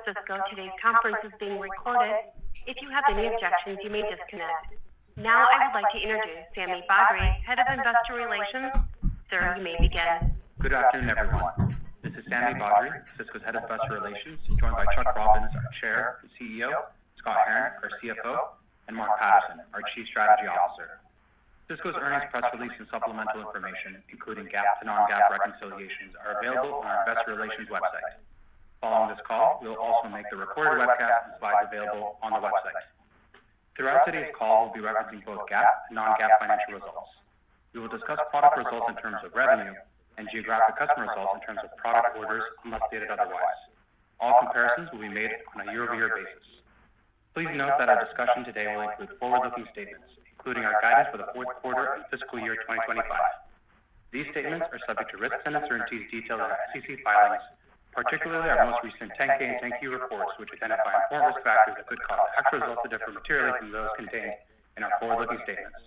Cisco. Today's conference is being recorded. If you have any objections, you may disconnect. Now I would like to introduce Sami Badri, Head of Investor Relations. Sir, you may begin. Good afternoon, everyone. This is Sami Badri, Cisco's Head of Investor Relations, joined by Chuck Robbins, our Chair and CEO, Scott Herren, our CFO, and Mark Patterson, our Chief Strategy Officer. Cisco's earnings press release and supplemental information, including GAAP to non-GAAP reconciliations, are available on our Investor Relations website. Following this call, we will also make the recorded webcast and slides available on the website. Throughout today's call, we'll be referencing both GAAP and non-GAAP financial results. We will discuss product results in terms of revenue and geographic customer results in terms of product orders unless stated otherwise. All comparisons will be made on a year-over-year basis. Please note that our discussion today will include forward-looking statements, including our guidance for the fourth quarter and fiscal year 2025. These statements are subject to risks and uncertainties detailed in our SEC filings, particularly our most recent 10-K and 10-Q reports, which identify important risk factors that could cause actual results to differ materially from those contained in our forward-looking statements.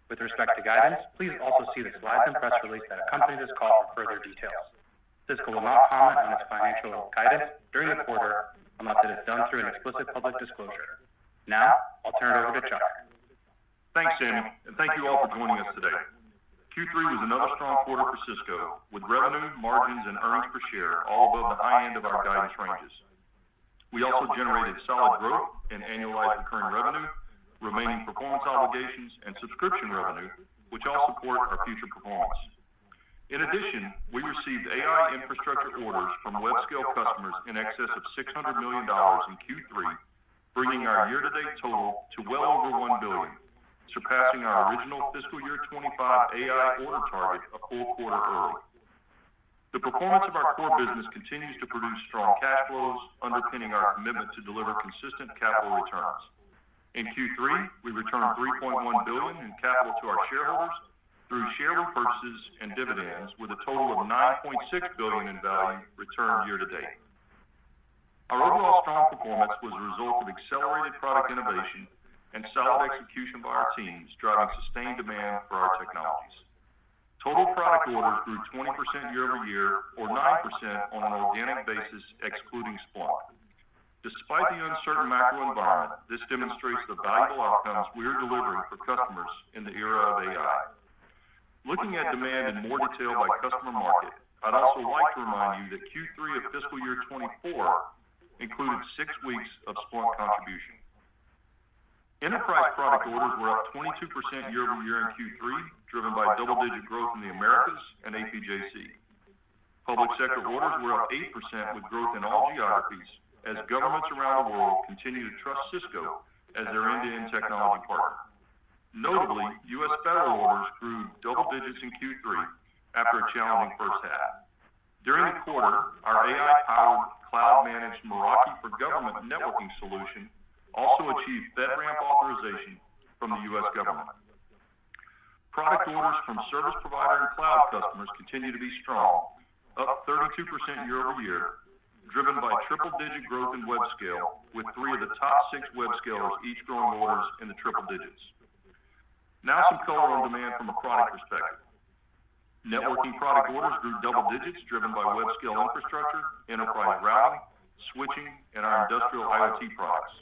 With respect to guidance, please also see the slides and press release that accompany this call for further details. Cisco will not comment on its financial guidance during the quarter unless it is done through an explicit public disclosure. Now, I'll turn it over to Chuck. Thanks, Sami, and thank you all for joining us today. Q3 was another strong quarter for Cisco, with revenue, margins, and earnings per share all above the high end of our guidance ranges. We also generated solid growth in annualized recurring revenue, remaining performance obligations, and subscription revenue, which all support our future performance. In addition, we received AI infrastructure orders from web-scale customers in excess of $600 million in Q3, bringing our year-to-date total to well over $1 billion, surpassing our original fiscal year 25 AI order target a full quarter early. The performance of our core business continues to produce strong cash flows, underpinning our commitment to deliver consistent capital returns. In Q3, we returned $3.1 billion in capital to our shareholders through share repurchases and dividends, with a total of $9.6 billion in value returned year to date. Our overall strong performance was a result of accelerated product innovation and solid execution by our teams, driving sustained demand for our technologies. Total product orders grew 20% year-over-year, or 9% on an organic basis, excluding Splunk. Despite the uncertain macro environment, this demonstrates the valuable outcomes we are delivering for customers in the era of AI. Looking at demand in more detail by customer market, I'd also like to remind you that Q3 of fiscal year 24 included 6 weeks of Splunk contribution. Enterprise product orders were up 22% year-over-year in Q3, driven by double-digit growth in the Americas and APJC. Public sector orders were up 8% with growth in all geographies, as governments around the world continue to trust Cisco as their end-to-end technology partner. Notably, U.S. federal orders grew double digits in Q3 after a challenging first half. During the quarter, our AI-powered cloud-managed Meraki for Government networking solution also achieved FedRAMP authorization from the U.S. government. Product orders from service provider and cloud customers continue to be strong, up 32% year-over-year, driven by triple-digit growth in web-scale, with 3 of the top 6 web-scalers each growing orders in the triple digits. Now some color on demand from a product perspective. Networking product orders grew double digits, driven by web-scale infrastructure, enterprise routing, switching, and our industrial IoT products.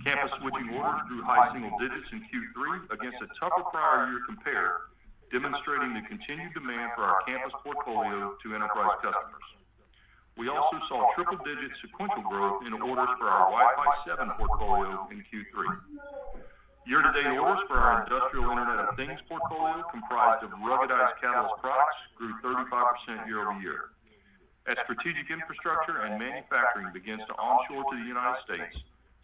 Campus switching orders grew high single digits in Q3 against a tougher prior year compare, demonstrating the continued demand for our campus portfolio to enterprise customers. We also saw triple-digit sequential growth in orders for our Wi-Fi 7 portfolio in Q3. Year-to-date orders for our industrial Internet of Things portfolio, comprised of ruggedized Catalyst products, grew 35% year-over-year. As strategic infrastructure and manufacturing begins to onshore to the United States,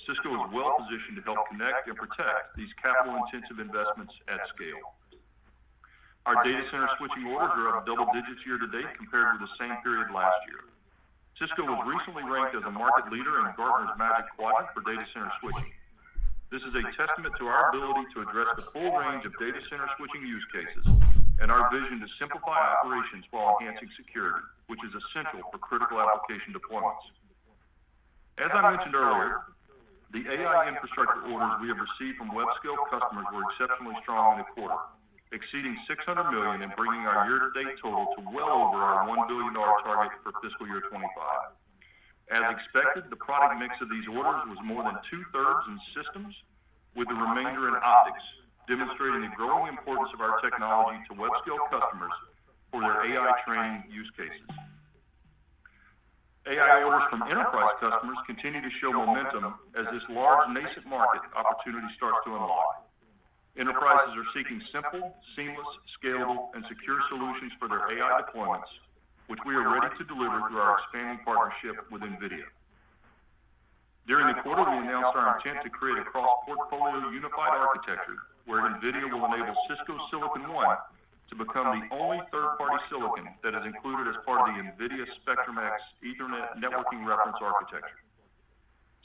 Cisco is well positioned to help connect and protect these capital-intensive investments at scale. Our data center switching orders are up double digits year-to-date compared to the same period last year. Cisco was recently ranked as a market leader in Gartner's Magic Quadrant for data center switching. This is a testament to our ability to address the full range of data center switching use cases and our vision to simplify operations while enhancing security, which is essential for critical application deployments. As I mentioned earlier, the AI infrastructure orders we have received from web-scale customers were exceptionally strong in the quarter, exceeding $600 million and bringing our year-to-date total to well over our $1 billion target for fiscal year 25. As expected, the product mix of these orders was more than 2/3 in systems, with the remainder in optics, demonstrating the growing importance of our technology to web-scale customers for their AI training use cases. AI orders from enterprise customers continue to show momentum as this large nascent market opportunity starts to unlock. Enterprises are seeking simple, seamless, scalable, and secure solutions for their AI deployments, which we are ready to deliver through our expanding partnership with NVIDIA. During the quarter, we announced our intent to create a cross-portfolio unified architecture where NVIDIA will enable Cisco Silicon One to become the only third-party silicon that is included as part of the NVIDIA Spectrum-X Ethernet networking reference architecture.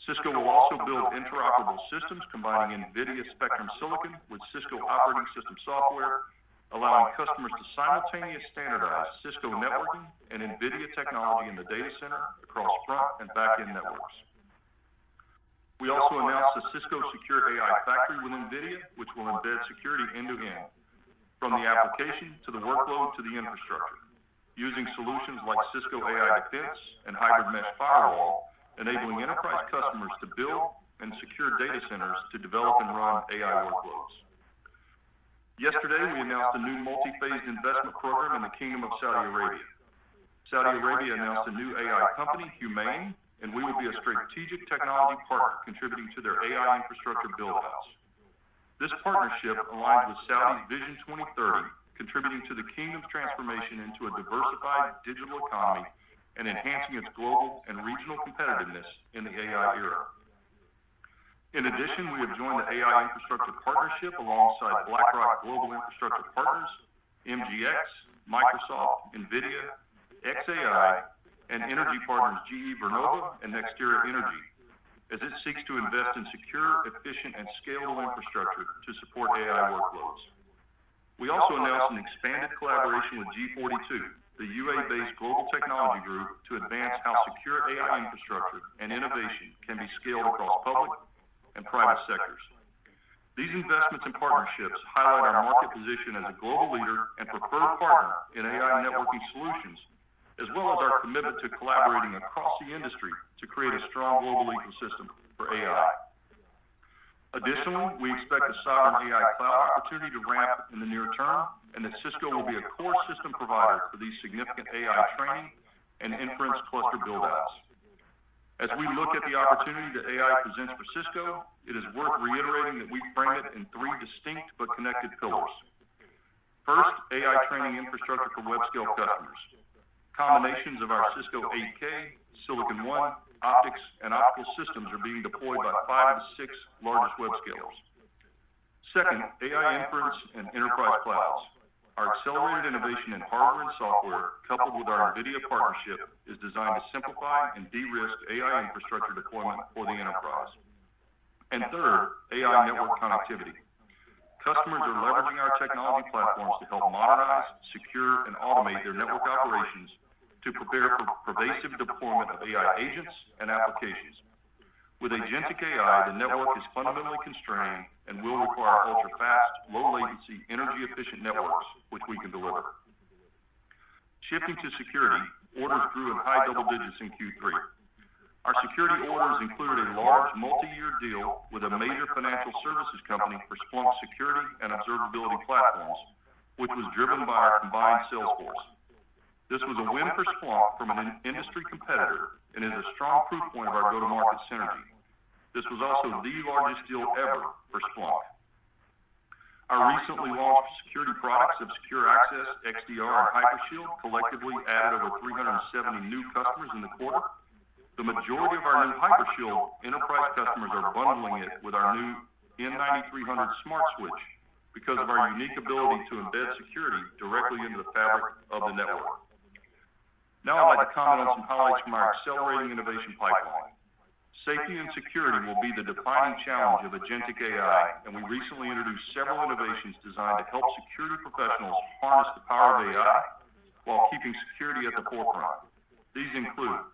Cisco will also build interoperable systems combining NVIDIA Spectrum Silicon with Cisco operating system software, allowing customers to simultaneously standardize Cisco networking and NVIDIA technology in the data center across front and back-end networks. We also announced the Cisco Secure AI Factory with NVIDIA, which will embed security end-to-end, from the application to the workload to the infrastructure, using solutions like Cisco AI Defense and Hybrid Mesh Firewall, enabling enterprise customers to build and secure data centers to develop and run AI workloads. Yesterday, we announced a new multi-phased investment program in the Kingdom of Saudi Arabia. Saudi Arabia announced a new AI company, Humane, and we will be a strategic technology partner contributing to their AI infrastructure build-outs. This partnership aligns with Saudi's Vision 2030, contributing to the kingdom's transformation into a diversified digital economy and enhancing its global and regional competitiveness in the AI era. In addition, we have joined the AI Infrastructure Partnership alongside BlackRock Global Infrastructure Partners, MGX, Microsoft, NVIDIA, xAI, and energy partners GE Vernova and NextEra Energy, as it seeks to invest in secure, efficient, and scalable infrastructure to support AI workloads. We also announced an expanded collaboration with G42, the UAE-based global technology group, to advance how secure AI infrastructure and innovation can be scaled across public and private sectors. These investments and partnerships highlight our market position as a global leader and preferred partner in AI networking solutions, as well as our commitment to collaborating across the industry to create a strong global ecosystem for AI. Additionally, we expect the sovereign AI cloud opportunity to ramp in the near term, and that Cisco will be a core system provider for these significant AI training and inference cluster build-outs. As we look at the opportunity that AI presents for Cisco, it is worth reiterating that we frame it in three distinct but connected pillars. First, AI training infrastructure for web-scale customers. Combinations of our Cisco 8K, Silicon One, optics, and optical systems are being deployed by 5 of the 6 largest web scalers. Second, AI inference and enterprise clouds. Our accelerated innovation in hardware and software, coupled with our NVIDIA partnership, is designed to simplify and de-risk AI infrastructure deployment for the enterprise. And third, AI network connectivity. Customers are leveraging our technology platforms to help modernize, secure, and automate their network operations to prepare for pervasive deployment of AI agents and applications. With agentic AI, the network is fundamentally constrained and will require ultra-fast, low-latency, energy-efficient networks, which we can deliver. Shifting to security, orders grew in high double digits in Q3. Our security orders included a large multi-year deal with a major financial services company for Splunk security and observability platforms, which was driven by our combined sales force. This was a win for Splunk from an industry competitor and is a strong proof point of our go-to-market synergy. This was also the largest deal ever for Splunk. Our recently launched security products of Secure Access, XDR, and Hypershield collectively added over 370 new customers in the quarter. The majority of our new Hypershield enterprise customers are bundling it with our new N9300 Smart Switch because of our unique ability to embed security directly into the fabric of the network. Now I'd like to comment on some highlights from our accelerating innovation pipeline. Safety and security will be the defining challenge of agentic AI, and we recently introduced several innovations designed to help security professionals harness the power of AI while keeping security at the forefront. These include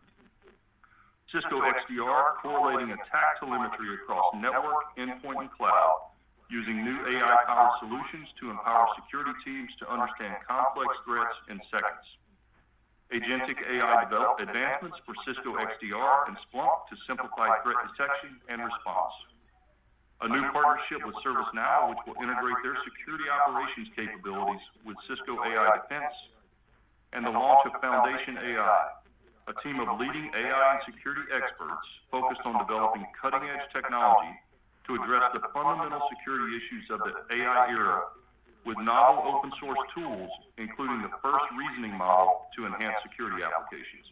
Cisco XDR, correlating attack telemetry across network, endpoint, and cloud, using new AI-powered solutions to empower security teams to understand complex threats in seconds. agentic AI advancements for Cisco XDR and Splunk to simplify threat detection and response, a new partnership with ServiceNow, which will integrate their security operations capabilities with Cisco AI Defense, and the launch of Foundation AI, a team of leading AI and security experts focused on developing cutting-edge technology to address the fundamental security issues of the AI era with novel open-source tools, including the first reasoning model to enhance security applications.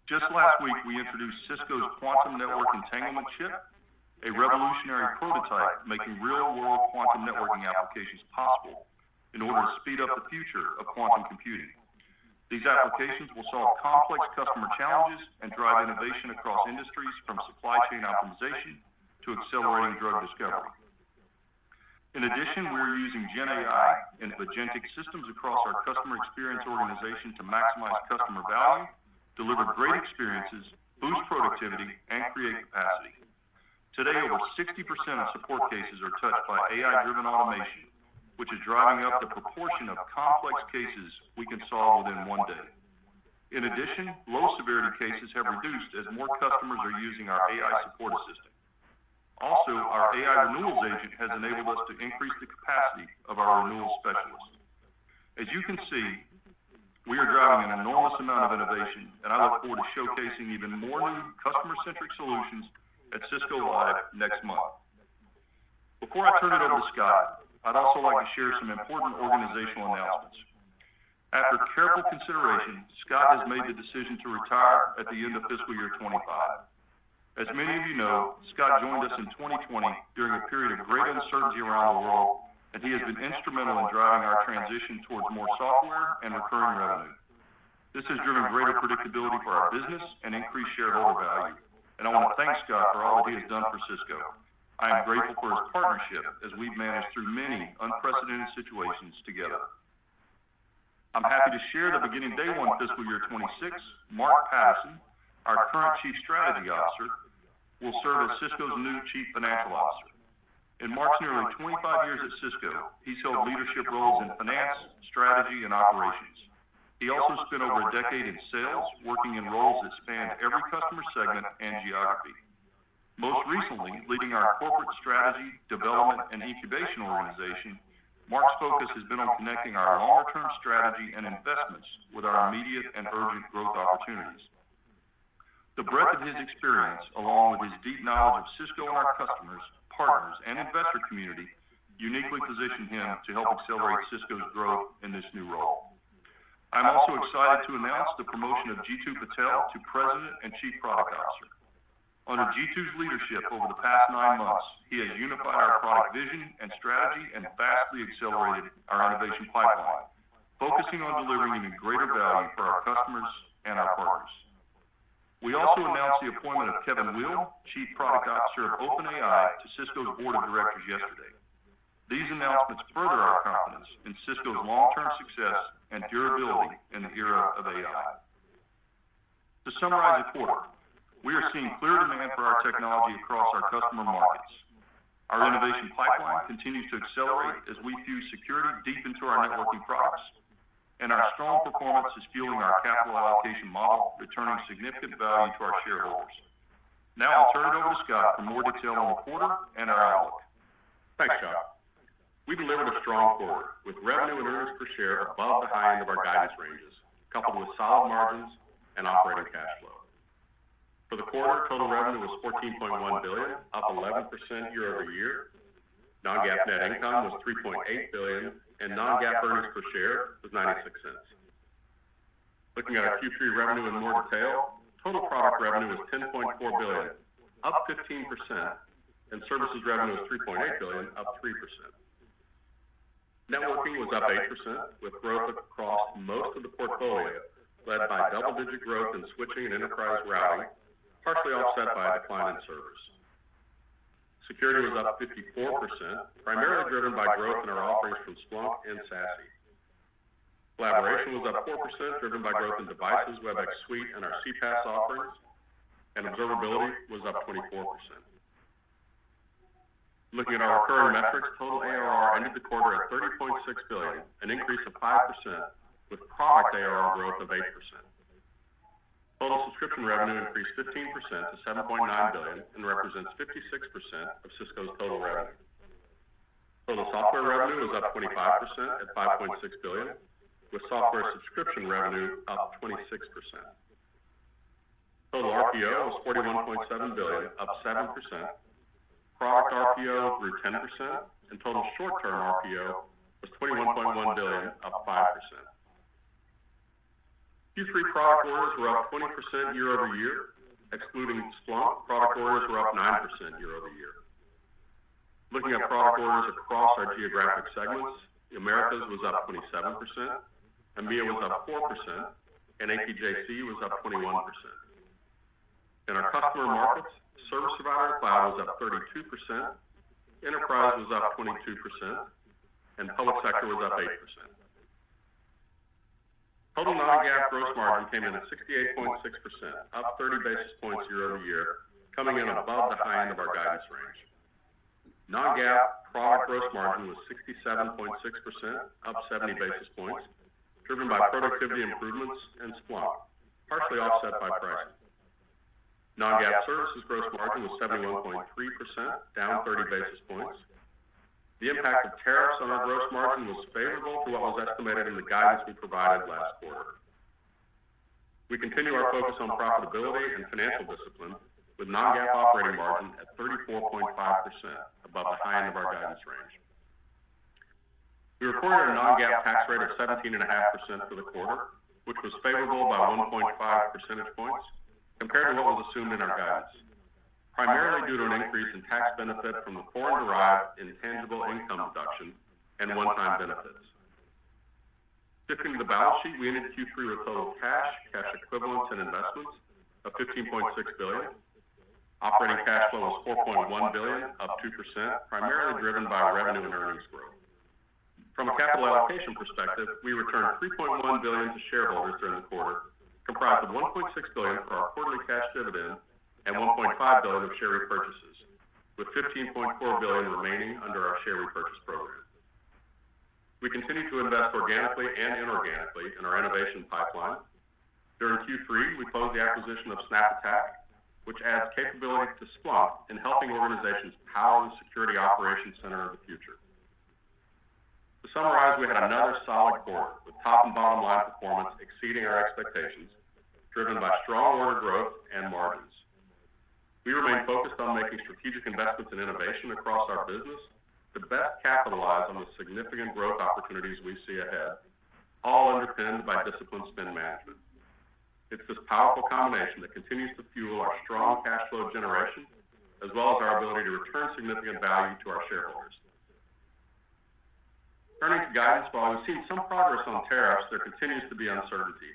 Just last week, we introduced Cisco's Quantum Network Entanglement Chip, a revolutionary prototype making real-world quantum networking applications possible in order to speed up the future of quantum computing. These applications will solve complex customer challenges and drive innovation across industries from supply chain optimization to accelerating drug discovery. In addition, we're using Gen AI and agentic systems across our customer experience organization to maximize customer value, deliver great experiences, boost productivity, and create capacity. Today, over 60% of support cases are touched by AI-driven automation, which is driving up the proportion of complex cases we can solve within one day. In addition, low-severity cases have reduced as more customers are using our AI support assistant. Also, our AI renewals agent has enabled us to increase the capacity of our renewals specialists. As you can see, we are driving an enormous amount of innovation, and I look forward to showcasing even more new customer-centric solutions at Cisco Live next month. Before I turn it over to Scott, I'd also like to share some important organizational announcements. After careful consideration, Scott has made the decision to retire at the end of fiscal year 25. As many of you know, Scott joined us in 2020 during a period of great uncertainty around the world, and he has been instrumental in driving our transition towards more software and recurring revenue. This has driven greater predictability for our business and increased shareholder value, and I want to thank Scott for all that he has done for Cisco. I am grateful for his partnership as we've managed through many unprecedented situations together. I'm happy to share that beginning day one fiscal year 26, Mark Patterson, our current Chief Strategy Officer, will serve as Cisco's new Chief Financial Officer. In Mark's nearly 25 years at Cisco, he's held leadership roles in finance, strategy, and operations. He also spent over a decade in sales, working in roles that spanned every customer segment and geography. Most recently, leading our corporate strategy, development, and incubation organization, Mark's focus has been on connecting our longer-term strategy and investments with our immediate and urgent growth opportunities. The breadth of his experience, along with his deep knowledge of Cisco and our customers, partners, and investor community, uniquely position him to help accelerate Cisco's growth in this new role. I'm also excited to announce the promotion of Jeetu Patel to President and Chief Product Officer. Under Jeetu's leadership over the past 9 months, he has unified our product vision and strategy and vastly accelerated our innovation pipeline, focusing on delivering even greater value for our customers and our partners. We also announced the appointment of Kevin Weil, Chief Product Officer of OpenAI, to Cisco's Board of Directors yesterday. These announcements further our confidence in Cisco's long-term success and durability in the era of AI. To summarize the quarter, we are seeing clear demand for our technology across our customer markets. Our innovation pipeline continues to accelerate as we fuse security deep into our networking products, and our strong performance is fueling our capital allocation model, returning significant value to our shareholders. Now I'll turn it over to Scott for more detail on the quarter and our outlook. Thanks, Chuck. We delivered a strong quarter with revenue and earnings per share above the high end of our guidance ranges, coupled with solid margins and operating cash flow. For the quarter, total revenue was $14.1 billion, up 11% year over year. Non-GAAP net income was $3.8 billion, and non-GAAP earnings per share was 96 cents. Looking at our Q3 revenue in more detail, total product revenue was $10.4 billion, up 15%, and services revenue was $3.8 billion, up 3%. Networking was up 8%, with growth across most of the portfolio, led by double-digit growth in switching and enterprise routing, partially offset by a decline in servers. Security was up 54%, primarily driven by growth in our offerings from Splunk and SASE. Collaboration was up 4%, driven by growth in devices, WebEx Suite, and our CPaaS offerings, and observability was up 24%. Looking at our recurring metrics, total ARR ended the quarter at $30.6 billion, an increase of 5%, with product ARR growth of 8%. Total subscription revenue increased 15% to $7.9 billion and represents 56% of Cisco's total revenue. Total software revenue was up 25% at $5.6 billion, with software subscription revenue up 26%. Total RPO was $41.7 billion, up 7%. Product RPO grew 10%, and total short-term RPO was $21.1 billion, up 5%. Q3 product orders were up 20% year over year. Excluding Splunk, product orders were up 9% year over year. Looking at product orders across our geographic segments, the Americas was up 27%, EMEA was up 4%, and APJC was up 21%. In our customer markets, service provider and cloud was up 32%, enterprise was up 22%, and public sector was up 8%. Total non-GAAP gross margin came in at 68.6%, up 30 basis points year over year, coming in above the high end of our guidance range. Non-GAAP product gross margin was 67.6%, up 70 basis points, driven by productivity improvements and Splunk, partially offset by pricing. Non-GAAP services gross margin was 71.3%, down 30 basis points. The impact of tariffs on our gross margin was favorable to what was estimated in the guidance we provided last quarter. We continue our focus on profitability and financial discipline, with non-GAAP operating margin at 34.5%, above the high end of our guidance range. We recorded a non-GAAP tax rate of 17.5% for the quarter, which was favorable by 1.5 percentage points compared to what was assumed in our guidance, primarily due to an increase in tax benefit from the foreign-derived intangible income deduction and one-time benefits. Shifting to the balance sheet, we ended Q3 with total cash equivalents, and investments of $15.6 billion. Operating cash flow was $4.1 billion, up 2%, primarily driven by revenue and earnings growth. From a capital allocation perspective, we returned $3.1 billion to shareholders during the quarter, comprised of $1.6 billion for our quarterly cash dividend and $1.5 billion of share repurchases, with $15.4 billion remaining under our share repurchase program. We continue to invest organically and inorganically in our innovation pipeline. During Q3, we closed the acquisition of SnapAttack, which adds capability to Splunk in helping organizations power the security operations center of the future. To summarize, we had another solid quarter with top and bottom line performance exceeding our expectations, driven by strong order growth and margins. We remain focused on making strategic investments in innovation across our business to best capitalize on the significant growth opportunities we see ahead, all underpinned by disciplined spend management. It's this powerful combination that continues to fuel our strong cash flow generation, as well as our ability to return significant value to our shareholders. Turning to guidance, while we've seen some progress on tariffs, there continues to be uncertainty.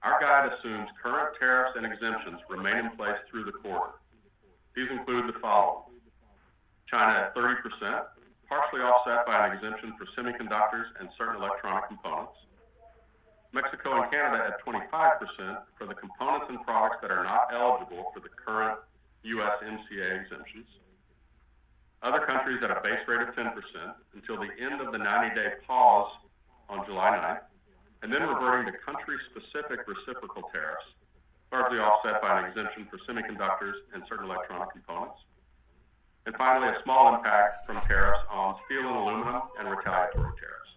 Our guide assumes current tariffs and exemptions remain in place through the quarter. These include the following: China at 30%, partially offset by an exemption for semiconductors and certain electronic components. Mexico and Canada at 25% for the components and products that are not eligible for the current USMCA exemptions. Other countries at a base rate of 10% until the end of the 90-day pause on July 9th, and then reverting to country-specific reciprocal tariffs, largely offset by an exemption for semiconductors and certain electronic components. And finally, a small impact from tariffs on steel and aluminum and retaliatory tariffs.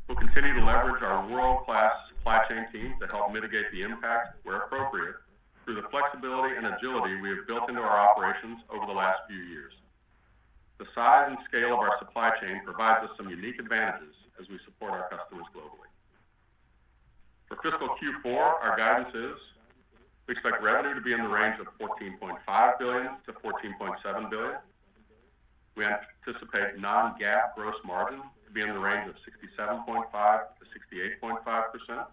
We'll continue to leverage our world-class supply chain team to help mitigate the impact, where appropriate, through the flexibility and agility we have built into our operations over the last few years. The size and scale of our supply chain provides us some unique advantages as we support our customers globally. For fiscal Q4, our guidance is we expect revenue to be in the range of $14.5 billion to $14.7 billion. We anticipate non-GAAP gross margin to be in the range of 67.5 to 68.5%.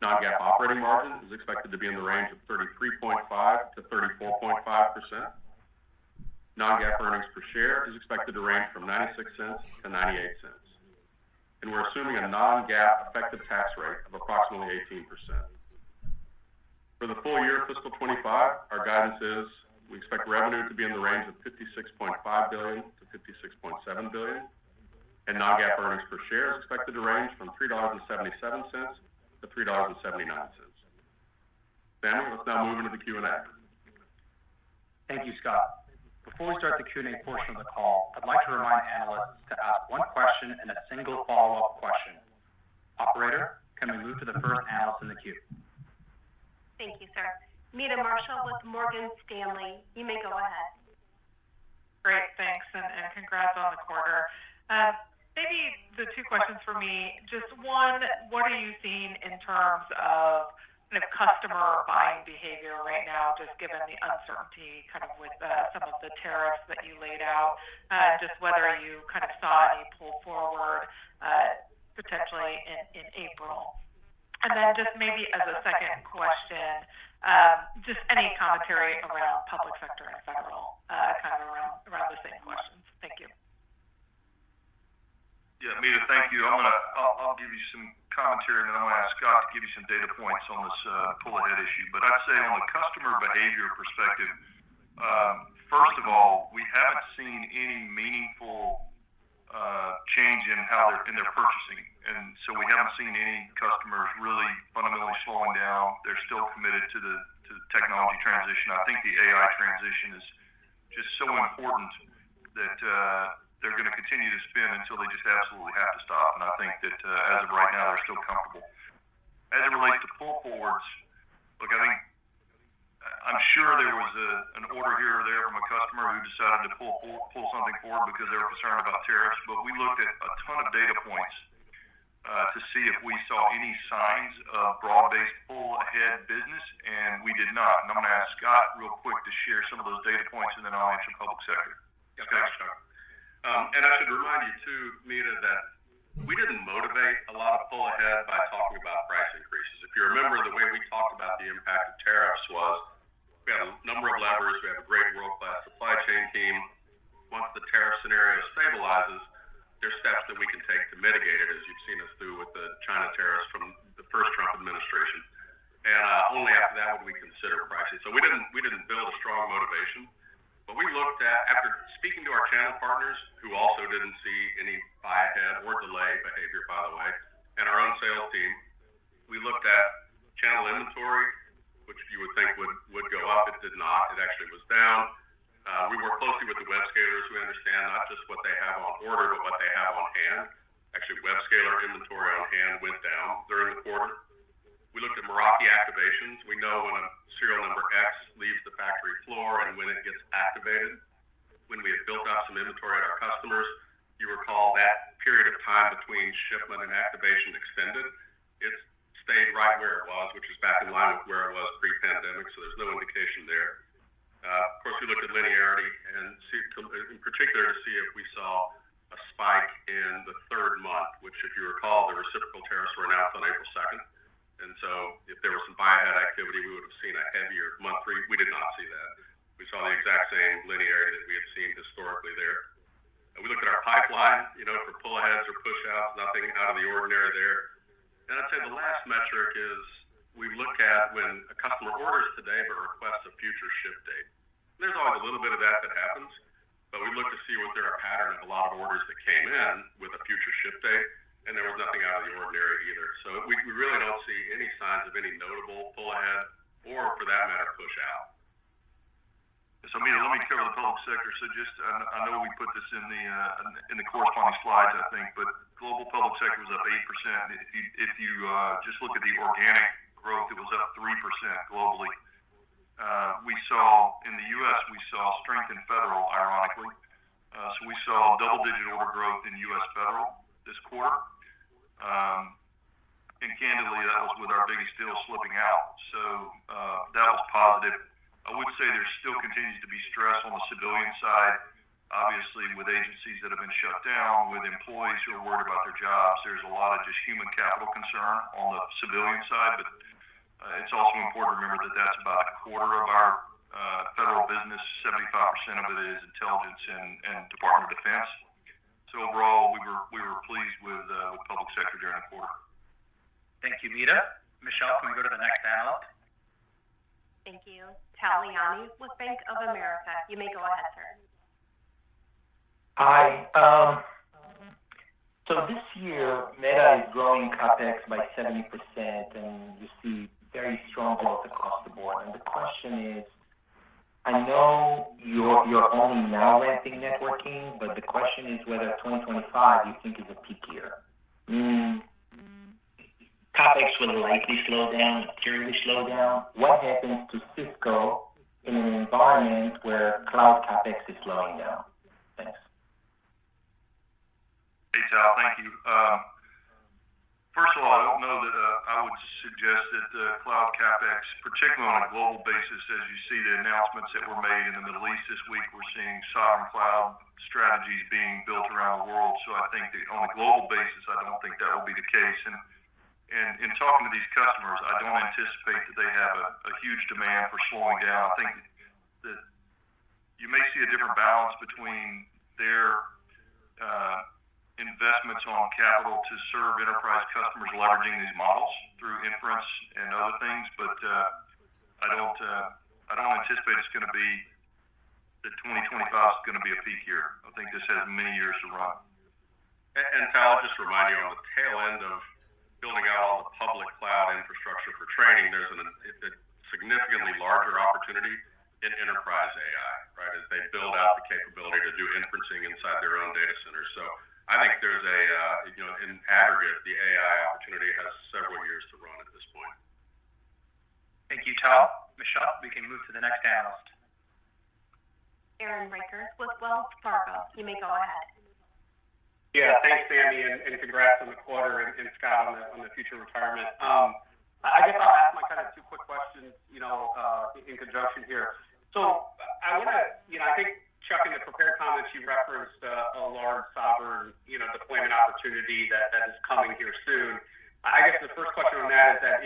Non-GAAP operating margin is expected to be in the range of 33.5 to 34.5%. Non-GAAP earnings per share is expected to range from 96 cents to 98 cents. And we're assuming a non-GAAP effective tax rate of approximately 18%. For the full year fiscal 25, our guidance is we expect revenue to be in the range of $56.5 billion to $56.7 billion, and non-GAAP earnings per share is expected to range from $3.77 to $3.79. Sammy, let's now move into the Q&A. Thank you, Scott. Before we start the Q&A portion of the call, I'd like to remind analysts to ask one question and a single follow-up question. Operator, can we move to the first analyst in the queue? Thank you, sir. Meta Marshall with Morgan Stanley. You may go ahead. Great, thanks, and congrats on the quarter. Maybe the two questions for me, just one, what are you seeing in terms of kind of customer buying behavior right now, just given the uncertainty kind of with some of the tariffs that you laid out, just whether you kind of saw any pull forward potentially in April. And then just maybe as a second question, just any commentary around public sector and federal, kind of around the same questions. Thank you. Yeah, Meta, thank you. I'll give you some commentary, and then I'm going to ask Scott to give you some data points on this pull-ahead issue. But I'd say on the customer behavior perspective, first of all, we haven't seen any meaningful change in how in their purchasing, and so we haven't seen any customers really fundamentally slowing down. They're still committed to the technology transition. I think the AI transition is just so important that they're going to continue to spend until they just absolutely have to stop. And I think that as of right now, they're still comfortable. As it relates to pull forwards, look, I'm sure there was an order here or there from a customer who decided to pull something forward because they were concerned about tariffs. But we looked at a ton of data points to see if we saw any signs of broad-based pull-ahead business, and we did not. And I'm going to ask Scott real quick to share some of those data points, and then I'll answer public sector. Yeah, thanks, Chuck. And I should remind you too, Meta, that we didn't motivate a lot of pull ahead by talking about price increases. If you remember, the way we talked about the impact of tariffs was we have a number of levers. We have a great world-class supply chain team. Once the tariff scenario stabilizes, there's steps that we can take to mitigate it, as you've seen us do with the China tariffs from the first Trump administration. And only after that would we consider pricing. So we didn't build a strong motivation. But we looked at, after speaking to our channel partners, who also didn't see any buy ahead or delay behavior, by the way, and our own sales team, we looked at channel inventory, which you would think would go up. It did not. It actually was down. We work closely with the web scalers who understand not just what they have on order, but what they have on hand. Actually, web scaler inventory on hand went down during the quarter. We looked at Meraki activations. We know when a serial number X leaves the factory floor and when it gets activated. When we had built up some inventory at our customers, you recall that period of time between shipment and activation extended. It stayed right where it was, which is back in line with where it was pre-pandemic, so there's no indication there. Of course, we looked at linearity and in particular to see if we saw a spike in the third month, which, if you recall, the reciprocal tariffs were announced on April 2nd. And so if there was some buy-ahead activity, we would have seen a heavier month three. We did not see that. We saw the exact same linearity that we had seen historically there. And we looked at our pipeline, for pull-aheads or push-outs, nothing out of the ordinary there. And I'd say the last metric is we look at when a customer orders today but requests a future ship date. And there's always a little bit of that happens, but we look to see was there a pattern of a lot of orders that came in with a future ship date. And there was nothing out of the ordinary either. So we really don't see any signs of any notable pull ahead or, for that matter, push out. So, Meta, let me cover the public sector. So just, I know we put this in the corresponding slides, I think, but global public sector was up 8%. If you just look at the organic growth, it was up 3% globally. We saw, in the U.S., we saw strength in federal, ironically. So we saw double-digit order growth in U.S. federal this quarter. And candidly, that was with our biggest deal slipping out. So that was positive. I would say there still continues to be stress on the civilian side. Obviously, with agencies that have been shut down, with employees who are worried about their jobs, there's a lot of just human capital concern on the civilian side. But it's also important to remember that that's about a quarter of our federal business. 75% of it is intelligence and Department of Defense. So overall, we were pleased with public sector during the quarter. Thank you, Meta. Michelle, can we go to the next analyst? Thank you. Tal Liani with Bank of America. You may go ahead, sir. Hi. So this year, Meta is growing CapEx by 70%, and you see very strong growth across the board. And the question is, I know you're only now ramping networking, but the question is whether 2025 you think is a peak year. CapEx will likely slow down, materially slow down. What happens to Cisco in an environment where cloud CapEx is slowing down? Thanks. Hey, Tal, thank you. First of all, I don't know that I would suggest that cloud CapEx, particularly on a global basis, as you see the announcements that were made in the Middle East this week, we're seeing sovereign cloud strategies being built around the world. So I think that on a global basis, I don't think that will be the case. And in talking to these customers, I don't anticipate that they have a huge demand for slowing down. I think that you may see a different balance between their investments on capital to serve enterprise customers leveraging these models through inference and other things, but I don't anticipate it's going to be that 2025 is going to be a peak year. I think this has many years to run. And Tal, I'll just remind you on the tail end of building out all the public cloud infrastructure for training, there's a significantly larger opportunity in enterprise AI, right? As they build out the capability to do inferencing inside their own data centers. So I think there's in aggregate, the AI opportunity has several years to run at this point. Thank you, Tal. Michelle, we can move to the next analyst. Aaron Rakers with Wells Fargo. You may go ahead. Yeah, thanks, Sammy, and congrats on the quarter, and Scott on the future retirement. I guess I'll ask my kind of two quick questions, in conjunction here. So I want to, I think, Chuck, in the prepared comments, you referenced a large sovereign, deployment opportunity that is coming here soon. I guess the first question on that is that,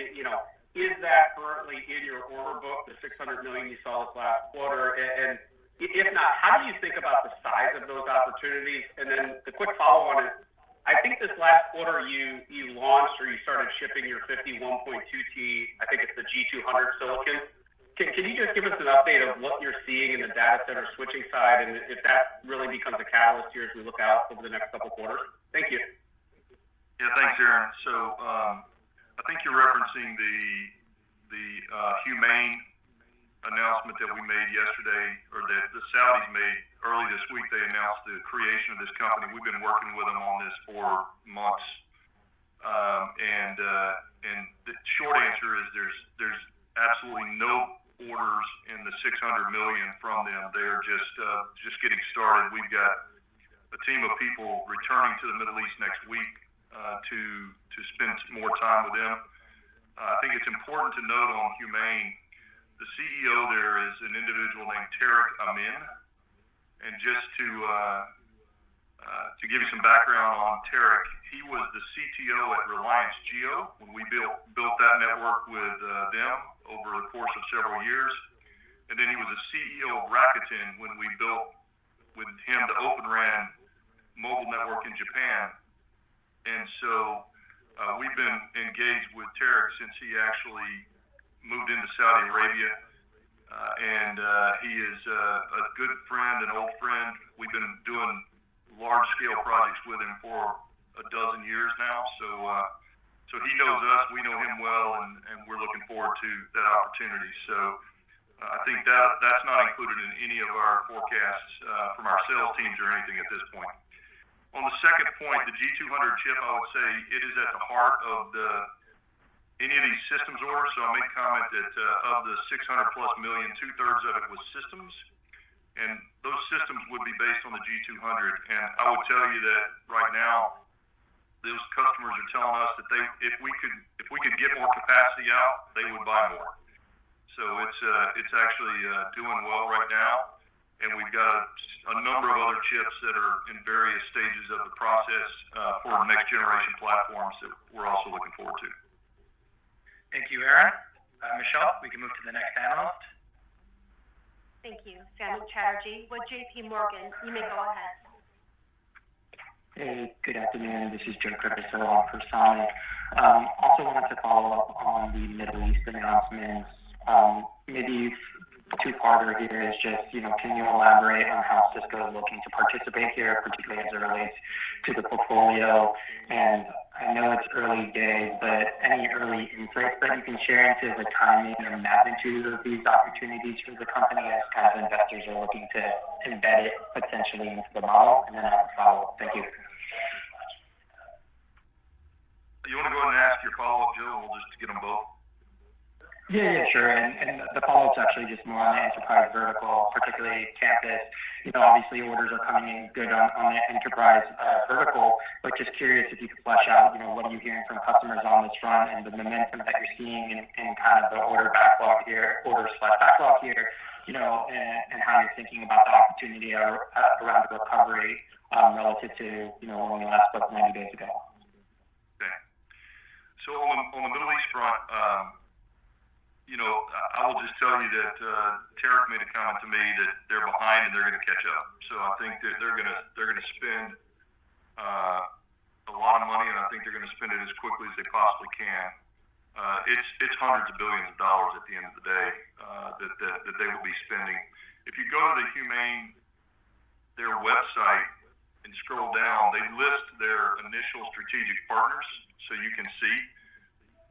is that currently in your order book, the $600 million you saw this last quarter? And if not, how do you think about the size of those opportunities? And then the quick follow-on is, I think this last quarter you launched or you started shipping your 51.2T, I think it's the G200 silicon. Can you just give us an update of what you're seeing in the data center switching side, and if that really becomes a catalyst here as we look out over the next couple quarters? Thank you. Yeah, thanks, Aaron. So I think you're referencing the Humane announcement that we made yesterday, or that the Saudis made early this week. They announced the creation of this company. We've been working with them on this for months, and the short answer is there's absolutely no orders in the $600 million from them. They're just getting started. We've got a team of people returning to the Middle East next week to spend more time with them. I think it's important to note on Humane, the CEO there is an individual named Tarek Amin, and just to give you some background on Tarek, he was the CTO at Reliance Jio when we built that network with them over the course of several years. And then he was a CEO of Rakuten when we built with him the Open RAN mobile network in Japan. And so we've been engaged with Tarek since he actually moved into Saudi Arabia. And he is a good friend, an old friend. We've been doing large-scale projects with him for a dozen years now. So he knows us, we know him well, and we're looking forward to that opportunity. So I think that's not included in any of our forecasts from our sales teams or anything at this point. On the second point, the G200 chip, I would say it is at the heart of any of these systems orders. So I make comment that of the $600+ million, 2/3 of it was systems, and those systems would be based on the G200. And I would tell you that right now, those customers are telling us that if we could get more capacity out, they would buy more. So it's actually doing well right now, and we've got a number of other chips that are in various stages of the process for next generation platforms that we're also looking forward to. Thank you, Aaron. Michelle, we can move to the next analyst. Thank you. Sammy Chatterjee with JP Morgan. You may go ahead. Hey, good afternoon. This is Joe Curtis for Sonic. Also wanted to follow up on the Middle East announcements. Maybe two-parter here is just, can you elaborate on how Cisco is looking to participate here, particularly as it relates to the portfolio. And I know it's early days, but any early insights that you can share into the timing or magnitude of these opportunities for the company as kind of investors are looking to embed it potentially into the model? And then I have a follow-up. Thank you. You want to go ahead and ask your follow-up, Joe, and we'll just get them both? Yeah, sure. And the follow-up's actually just more on the enterprise vertical, particularly campus. Obviously orders are coming in good on the enterprise vertical, but just curious if you could flesh out, what are you hearing from customers on this front and the momentum that you're seeing in kind of the order/backlog here, and how you're thinking about the opportunity around the recovery relative to, when we last spoke 90 days ago. Okay. So on the Middle East front, I will just tell you that Tarek made a comment to me that they're behind and they're going to catch up. So I think that they're going to spend a lot of money, and I think they're going to spend it as quickly as they possibly can. It's hundreds of billions of dollars at the end of the day that they will be spending. If you go to the their website and scroll down, they list their initial strategic partners so you can see.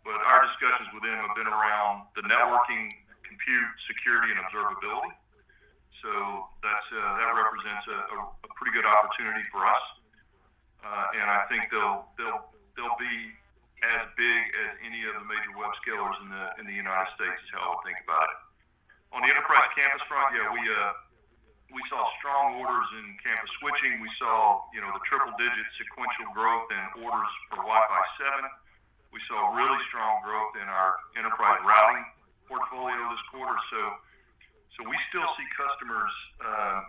But our discussions with them have been around the networking, compute, security, and observability. So that represents a pretty good opportunity for us, and I think they'll be as big as any of the major web scalers in the United States is how I would think about it. On the enterprise campus front, we saw strong orders in campus switching. We saw the triple-digit sequential growth in orders for Wi-Fi 7. We saw really strong growth in our enterprise routing portfolio this quarter. So we still see customers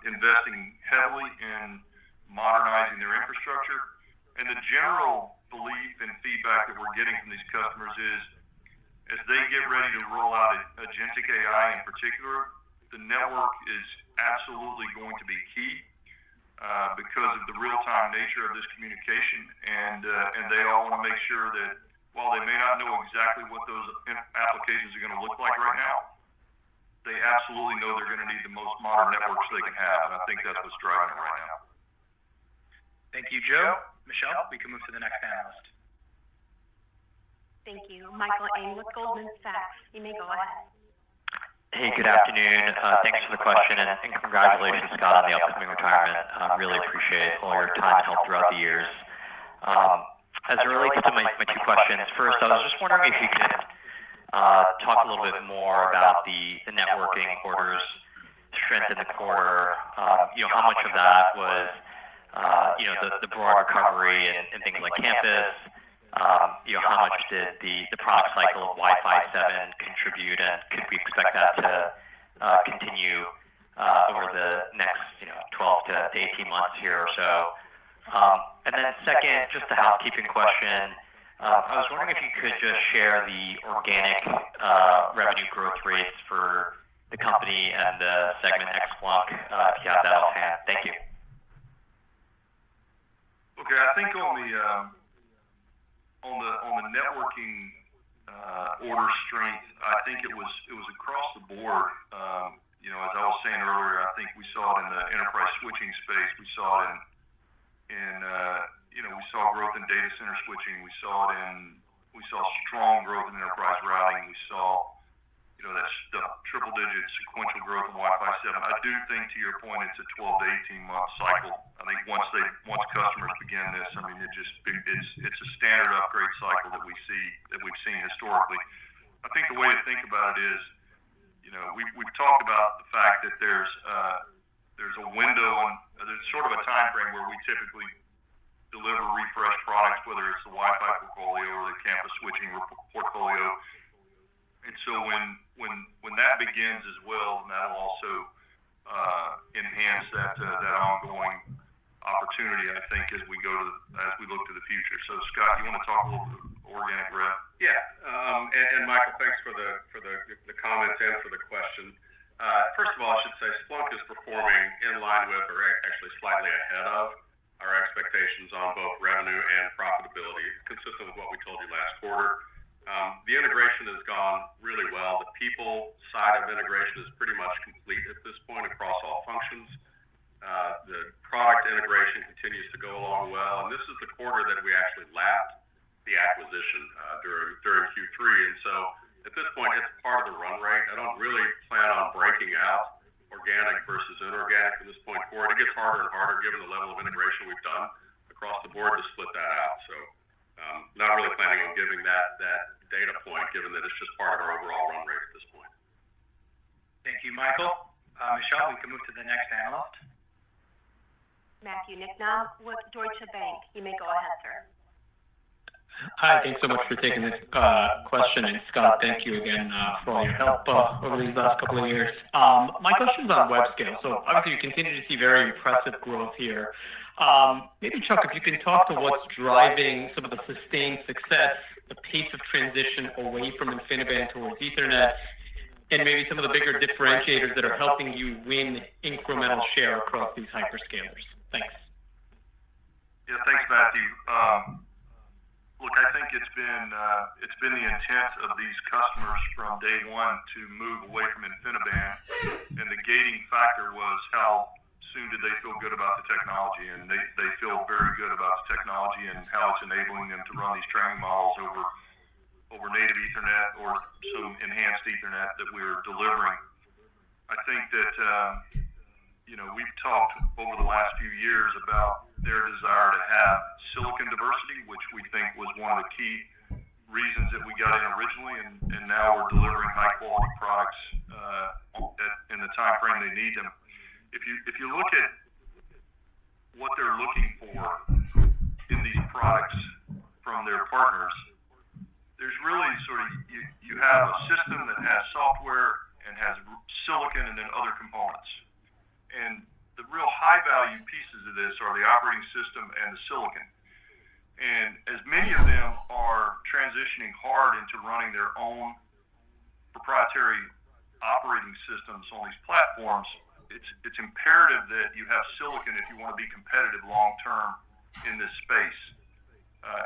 investing heavily in modernizing their infrastructure. And the general belief and feedback that we're getting from these customers is as they get ready to roll out agentic AI in particular, the network is absolutely going to be key because of the real-time nature of this communication. And they all want to make sure that while they may not know exactly what those applications are going to look like right now, they absolutely know they're going to need the most modern networks they can have, and I think that's what's driving it right now. Thank you, Joe. Michelle, we can move to the next analyst. Thank you. Michael Ng with Goldman Sachs. You may go ahead. Hey, good afternoon. Thanks for the question, and congratulations, Scott, on the upcoming retirement. Really appreciate all your time and help throughout the years. As it relates to my two questions, first, I was just wondering if you could talk a little bit more about the networking orders strength in the quarter. How much of that was the broad recovery and things like campus? How much did the product cycle of Wi-Fi 7 contribute, and could we expect that to continue over the next 12 to 18 months here or so? And then second, just a housekeeping question. I was wondering if you could just share the organic revenue growth rates for the company and the segment ex-Splunk, if you have that offhand. Thank you. Okay, I think on the networking order strength, I think it was across the board. As I was saying earlier, I think we saw it in the enterprise switching space. We saw it we saw growth in data center switching. We saw strong growth in enterprise routing. We saw that triple-digit sequential growth in Wi-Fi 7. I do think, to your point, it's a 12 to 18-month cycle. I think once customers begin this, it's a standard upgrade cycle that we've seen historically. I think the way to think about it is, we've talked about the fact that there's a window and there's sort of a time frame where we typically deliver refresh products, whether it's the Wi-Fi portfolio or the campus switching portfolio. And so when that begins as well, and that'll also enhance that ongoing opportunity, I think, as we look to the future. So Scott, you want to talk a little bit organic rev? Yeah, and Michael, thanks for the comments and for the question. First of all, I should say Splunk is performing in line with, or actually slightly ahead of, our expectations on both revenue and profitability, consistent with what we told you last quarter. The integration has gone really well. The people side of integration is pretty much complete at this point across all functions. The product integration continues to go along well, and this is the quarter that we actually lapped the acquisition during Q3, and so at this point, it's part of the run rate. I don't really plan on breaking out organic versus inorganic from this point forward. It gets harder and harder given the level of integration we've done across the board to split that out. So not really planning on giving that data point, given that it's just part of our overall run rate at this point. Thank you, Michael. Michelle, we can move to the next analyst. Matthew Nicknam with Deutsche Bank. You may go ahead, sir. Hi, thanks so much for taking this question. And Scott, thank you again for all your help over these last couple of years. My question is on web scale. So obviously you continue to see very impressive growth here. Maybe Chuck, if you can talk to what's driving some of the sustained success, the pace of transition away from InfiniBand towards Ethernet, and maybe some of the bigger differentiators that are helping you win incremental share across these hyperscalers. Thanks. Yeah, thanks, Matthew. Look, I think it's been the intent of these customers from day one to move away from InfiniBand, and the gating factor was how soon did they feel good about the technology, and they feel very good about the technology and how it's enabling them to run these training models over native Ethernet or some enhanced Ethernet that we're delivering. I think that we've talked over the last few years about their desire to have silicon diversity, which we think was one of the key reasons that we got in originally, and now we're delivering high quality products in the time frame they need them. If you look at what they're looking for in these products from their partners, there's really sort of you have a system that has software and has silicon and then other components. And the real high value pieces of this are the operating system and the silicon. And as many of them are transitioning hard into running their own proprietary operating systems on these platforms, it's imperative that you have silicon if you want to be competitive long term in this space.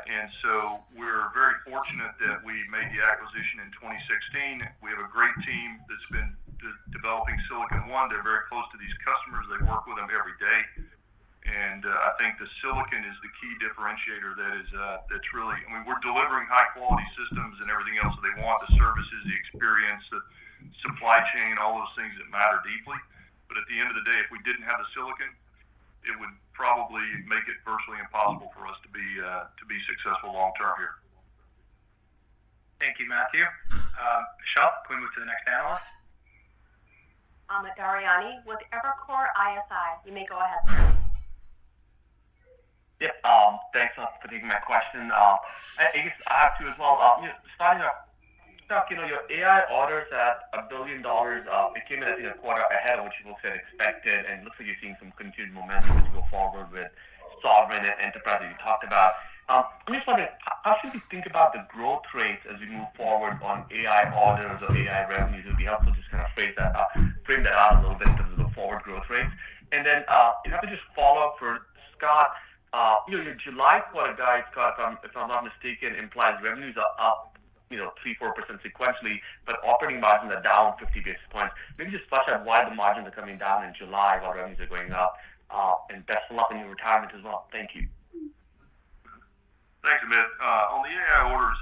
And so we're very fortunate that we made the acquisition in 2016. We have a great team that's been developing Silicon One. They're very close to these customers. They work with them every day. And I think the silicon is the key differentiator that's really, I mean, we're delivering high quality systems and everything else that they want, the services, the experience, the supply chain, all those things that matter deeply. But at the end of the day, if we didn't have the silicon, it would probably make it virtually impossible for us to be successful long term here. Thank you, Matthew. Michelle, can we move to the next analyst? Amit Daryanani with Evercore ISI. You may go ahead, sir. Yeah, thanks for taking my question. I guess I have two as well. Starting off, Chuck, your AI orders at $1 billion, it came in, I think, a quarter ahead of what you folks had expected, and it looks like you're seeing some continued momentum as you go forward with sovereign and enterprise that you talked about. I'm just wondering, how should we think about the growth rates as we move forward on AI orders or AI revenues? It would be helpful to just kind of frame that out a little bit in terms of the forward growth rates. And then, if I could just follow up for Scott, your July quarter guide, Scott, if I'm not mistaken, implies revenues are up 3-4% sequentially, but operating margins are down 50 basis points. Maybe just flesh out why the margins are coming down in July while revenues are going up. And best of luck in your retirement as well. Thank you. Thanks, Amit. On the AI orders,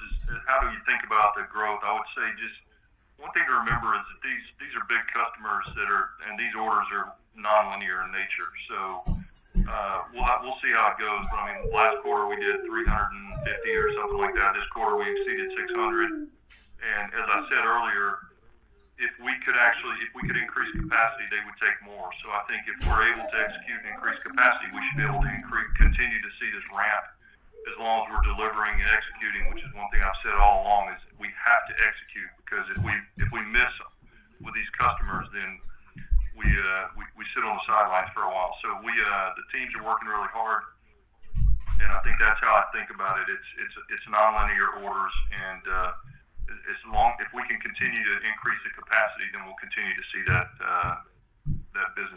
how do you think about the growth? I would say just one thing to remember is that these are big customers and these orders are nonlinear in nature. So we'll see how it goes. But I mean, last quarter we did 350 or something like that. This quarter we exceeded 600. And as I said earlier, if we could increase capacity, they would take more. So I think if we're able to execute and increase capacity, we should be able to continue to see this ramp as long as we're delivering and executing, which is one thing I've said all along, is we have to execute, because if we miss with these customers, then we sit on the sidelines for a while. So the teams are working really hard, and I think that's how I think about it. It's nonlinear orders, and if we can continue to increase the capacity, then we'll continue to see that business